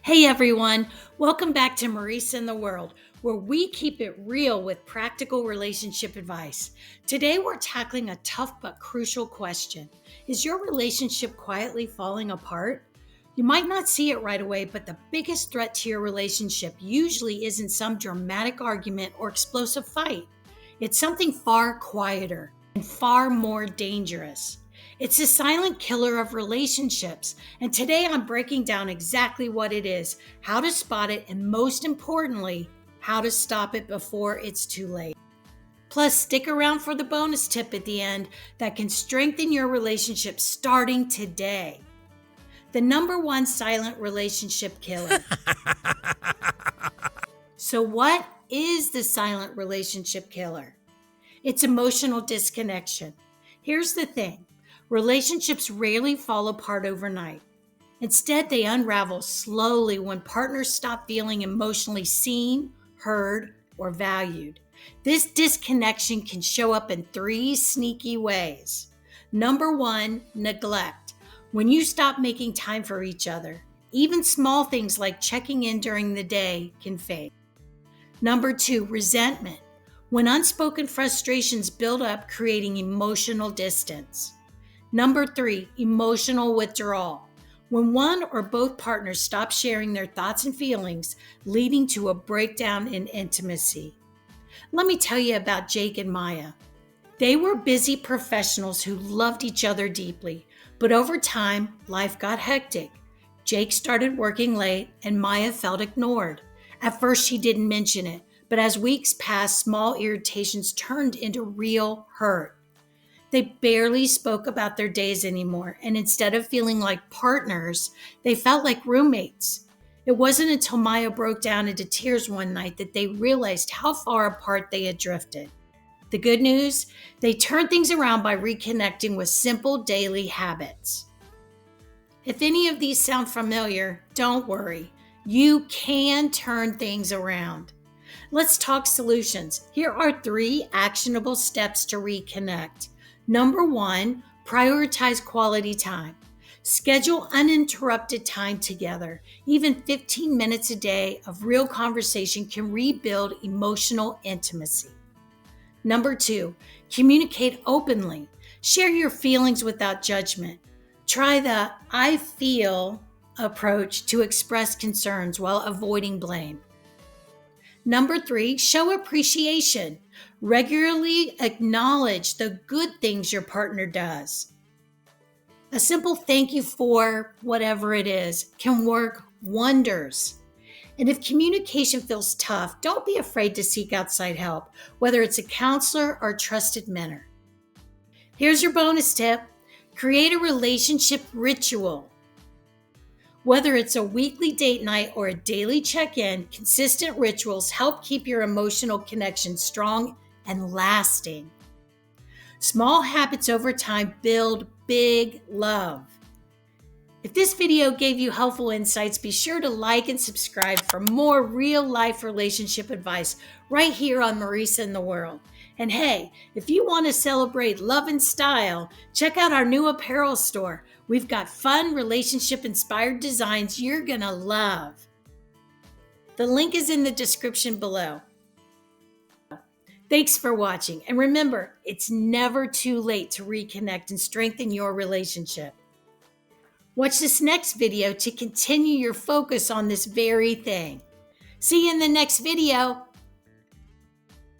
Hey everyone, welcome back to Marisa in the World, where we keep it real with practical relationship advice. Today we're tackling a tough but crucial question. Is your relationship quietly falling apart? You might not see it right away, but the biggest threat to your relationship usually isn't some dramatic argument or explosive fight. It's something far quieter and far more dangerous. It's a silent killer of relationships. And today I'm breaking down exactly what it is, how to spot it, and most importantly, how to stop it before it's too late. Plus, stick around for the bonus tip at the end that can strengthen your relationship starting today. The number one silent relationship killer. So, what is the silent relationship killer? It's emotional disconnection. Here's the thing. Relationships rarely fall apart overnight. Instead, they unravel slowly when partners stop feeling emotionally seen, heard, or valued. This disconnection can show up in three sneaky ways. Number one, neglect. When you stop making time for each other, even small things like checking in during the day can fade. Number two, resentment. When unspoken frustrations build up, creating emotional distance. Number three, emotional withdrawal. When one or both partners stop sharing their thoughts and feelings, leading to a breakdown in intimacy. Let me tell you about Jake and Maya. They were busy professionals who loved each other deeply, but over time, life got hectic. Jake started working late and Maya felt ignored. At first, she didn't mention it, but as weeks passed, small irritations turned into real hurt. They barely spoke about their days anymore, and instead of feeling like partners, they felt like roommates. It wasn't until Maya broke down into tears one night that they realized how far apart they had drifted. The good news? They turned things around by reconnecting with simple daily habits. If any of these sound familiar, don't worry. You can turn things around. Let's talk solutions. Here are 3 actionable steps to reconnect. Number 1, prioritize quality time. Schedule uninterrupted time together. Even 15 minutes a day of real conversation can rebuild emotional intimacy. Number 2, communicate openly. Share your feelings without judgment. Try the I feel approach to express concerns while avoiding blame. Number 3, show appreciation. Regularly acknowledge the good things your partner does. A simple thank you for whatever it is can work wonders. And if communication feels tough, don't be afraid to seek outside help, whether it's a counselor or a trusted mentor. Here's your bonus tip. Create a relationship ritual. Whether it's a weekly date night or a daily check-in, consistent rituals help keep your emotional connection strong and lasting. Small habits over time build big love. If this video gave you helpful insights, be sure to like and subscribe for more real-life relationship advice right here on Marisa in the World. And hey, if you want to celebrate love and style, check out our new apparel store. We've got fun relationship-inspired designs you're going to love. The link is in the description below. Thanks for watching. And remember, it's never too late to reconnect and strengthen your relationship. Watch this next video to continue your focus on this very thing. See you in the next video.